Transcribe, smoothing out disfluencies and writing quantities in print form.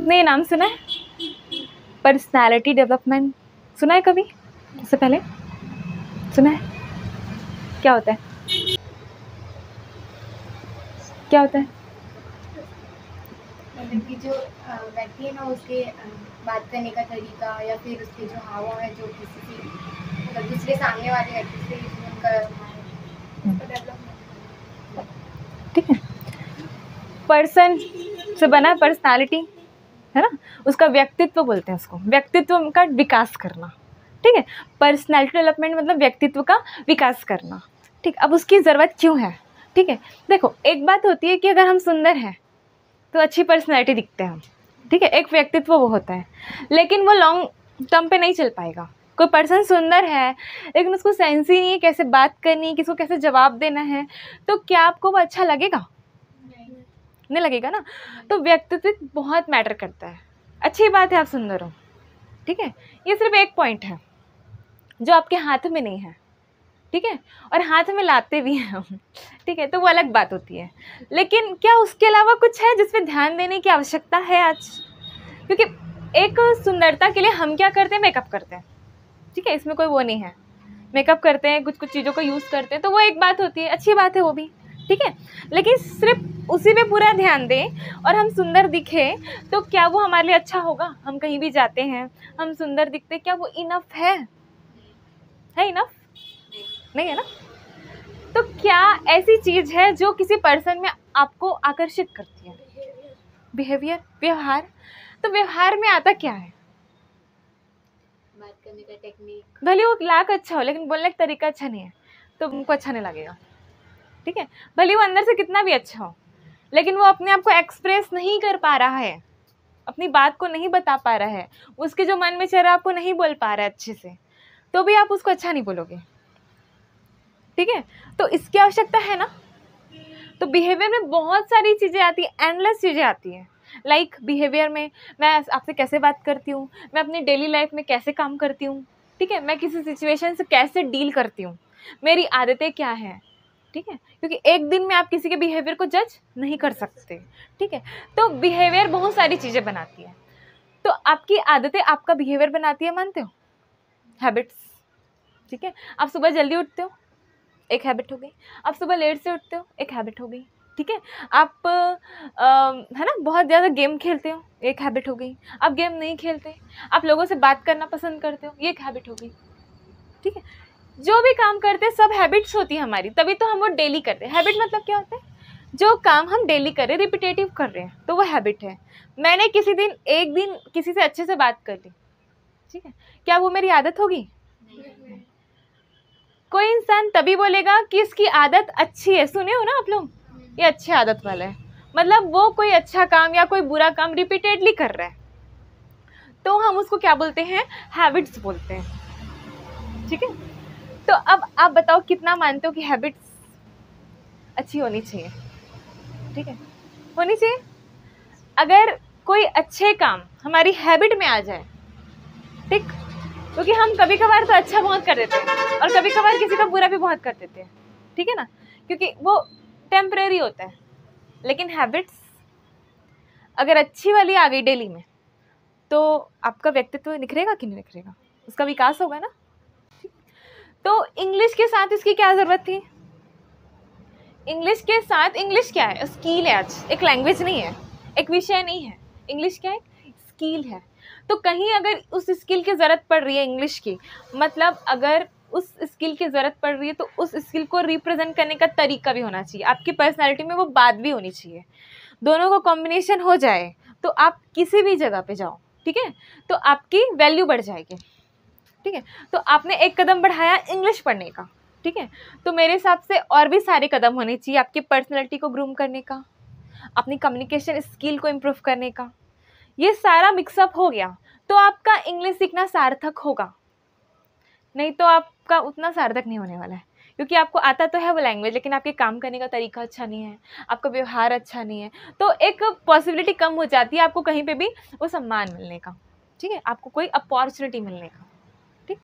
ने ये नाम सुना है? पर्सनालिटी डेवलपमेंट सुना है कभी इससे पहले? सुना है? क्या होता है? क्या होता है? मतलब कि जो व्यक्ति है ना, उसके बात करने का तरीका या फिर उसके जो हाव भाव है, जो किसी से मतलब दूसरे सामने वाले व्यक्ति से उनका डेवलपमेंट। ठीक है, पर्सन से बना पर्सनालिटी है ना, उसका व्यक्तित्व बोलते हैं उसको, व्यक्तित्व का विकास करना। ठीक है, पर्सनालिटी डेवलपमेंट मतलब व्यक्तित्व का विकास करना। ठीक, अब उसकी ज़रूरत क्यों है? ठीक है, देखो एक बात होती है कि अगर हम सुंदर हैं तो अच्छी पर्सनालिटी दिखते हैं हम। ठीक है, एक व्यक्तित्व वो होता है, लेकिन वो लॉन्ग टर्म पे नहीं चल पाएगा। कोई पर्सन सुंदर है लेकिन उसको सेंस ही नहीं है कैसे बात करनी है, किसको कैसे जवाब देना है, तो क्या आपको वो अच्छा लगेगा? नहीं लगेगा ना। तो व्यक्तित्व बहुत मैटर करता है। अच्छी बात है आप सुंदर हो, ठीक है, ये सिर्फ एक पॉइंट है जो आपके हाथ में नहीं है। ठीक है, और हाथ में लाते भी हैं हम। ठीक है, तो वो अलग बात होती है, लेकिन क्या उसके अलावा कुछ है जिस पे ध्यान देने की आवश्यकता है आज? क्योंकि एक सुंदरता के लिए हम क्या करते हैं? मेकअप करते हैं। ठीक है, इसमें कोई वो नहीं है, मेकअप करते हैं, कुछ कुछ चीज़ों का यूज़ करते हैं, तो वो एक बात होती है, अच्छी बात है वो भी। ठीक है, लेकिन सिर्फ उसी पे पूरा ध्यान दें और हम सुंदर दिखें तो क्या वो हमारे लिए अच्छा होगा? हम कहीं भी जाते हैं, हम सुंदर दिखते, क्या वो इनफ है? इनफ नहीं है ना। तो क्या ऐसी चीज़ है जो किसी पर्सन में आपको आकर्षित करती है? बिहेवियर, व्यवहार। तो व्यवहार में आता क्या है? बात करने का टेक्निक। भले वो लाख अच्छा हो लेकिन बोलने का तरीका अच्छा नहीं है तो उनको अच्छा नहीं लगेगा। ठीक है, भले वो अंदर से कितना भी अच्छा हो लेकिन वो अपने आप को एक्सप्रेस नहीं कर पा रहा है, अपनी बात को नहीं बता पा रहा है, उसके जो मन में चल रहा है आपको नहीं बोल पा रहा है अच्छे से, तो भी आप उसको अच्छा नहीं बोलोगे। ठीक है, तो इसकी आवश्यकता है ना। तो बिहेवियर में बहुत सारी चीज़ें आती हैं, एंडलेस चीज़ें आती हैं। लाइक बिहेवियर में मैं आपसे कैसे बात करती हूँ, मैं अपनी डेली लाइफ में कैसे काम करती हूँ, ठीक है, मैं किसी सिचुएशन से कैसे डील करती हूँ, मेरी आदतें क्या हैं। ठीक है, क्योंकि एक दिन में आप किसी के बिहेवियर को जज नहीं कर सकते। ठीक है, तो बिहेवियर बहुत सारी चीज़ें बनाती है। तो आपकी आदतें आपका बिहेवियर बनाती है, मानते हो? हैबिट्स। ठीक है, आप सुबह जल्दी उठते हो, एक हैबिट हो गई। आप सुबह लेट से उठते हो, एक हैबिट हो गई। ठीक है, आप है ना बहुत ज़्यादा गेम खेलते हो, एक हैबिट हो गई। आप गेम नहीं खेलते, आप लोगों से बात करना पसंद करते हो, ये एक हैबिट हो गई। ठीक है, जो भी काम करते हैं सब हैबिट्स होती है हमारी, तभी तो हम वो डेली करते हैं। हैबिट मतलब क्या होता है? जो काम हम डेली कर रहे हैं, रिपीटेटिव कर रहे हैं, तो वो हैबिट है। मैंने किसी दिन एक दिन किसी से अच्छे से बात कर ली, ठीक है, क्या वो मेरी आदत होगी? कोई इंसान तभी बोलेगा कि इसकी आदत अच्छी है। सुने हो ना आप लोग, ये अच्छी आदत वाला है, मतलब वो कोई अच्छा काम या कोई बुरा काम रिपीटेडली कर रहा है, तो हम उसको क्या बोलते हैं? हैबिट्स बोलते हैं। ठीक है, तो अब आप बताओ कितना मानते हो कि हैबिट्स अच्छी होनी चाहिए? ठीक है, होनी चाहिए। अगर कोई अच्छे काम हमारी हैबिट में आ जाए, ठीक, क्योंकि हम कभी कभार तो अच्छा बहुत कर देते हैं और कभी कभार किसी का बुरा भी बहुत कर देते हैं, ठीक है ना, क्योंकि वो टेम्परेरी होता है। लेकिन हैबिट्स अगर अच्छी वाली आ गई डेली में, तो आपका व्यक्तित्व निखरेगा कि नहीं निखरेगा? उसका विकास होगा ना। तो इंग्लिश के साथ इसकी क्या ज़रूरत थी? इंग्लिश के साथ, इंग्लिश क्या है? स्किल है। आज एक लैंग्वेज नहीं है, एक विषय नहीं है, इंग्लिश क्या है? स्किल है। तो कहीं अगर उस स्किल की ज़रूरत पड़ रही है इंग्लिश की, मतलब अगर उस स्किल की ज़रूरत पड़ रही है तो उस स्किल को रिप्रेजेंट करने का तरीका भी होना चाहिए, आपकी पर्सनैलिटी में वो बात भी होनी चाहिए। दोनों का कॉम्बिनेशन हो जाए तो आप किसी भी जगह पे जाओ, ठीक है, तो आपकी वैल्यू बढ़ जाएगी। ठीक है, तो आपने एक कदम बढ़ाया इंग्लिश पढ़ने का, ठीक है, तो मेरे हिसाब से और भी सारे कदम होने चाहिए आपकी पर्सनैलिटी को ग्रूम करने का, अपनी कम्युनिकेशन स्किल को इम्प्रूव करने का। ये सारा मिक्सअप हो गया तो आपका इंग्लिश सीखना सार्थक होगा, नहीं तो आपका उतना सार्थक नहीं होने वाला है, क्योंकि आपको आता तो है वो लैंग्वेज लेकिन आपके काम करने का तरीका अच्छा नहीं है, आपका व्यवहार अच्छा नहीं है, तो एक पॉसिबिलिटी कम हो जाती है आपको कहीं पे भी वो सम्मान मिलने का, ठीक है, आपको कोई अपॉर्चुनिटी मिलने का।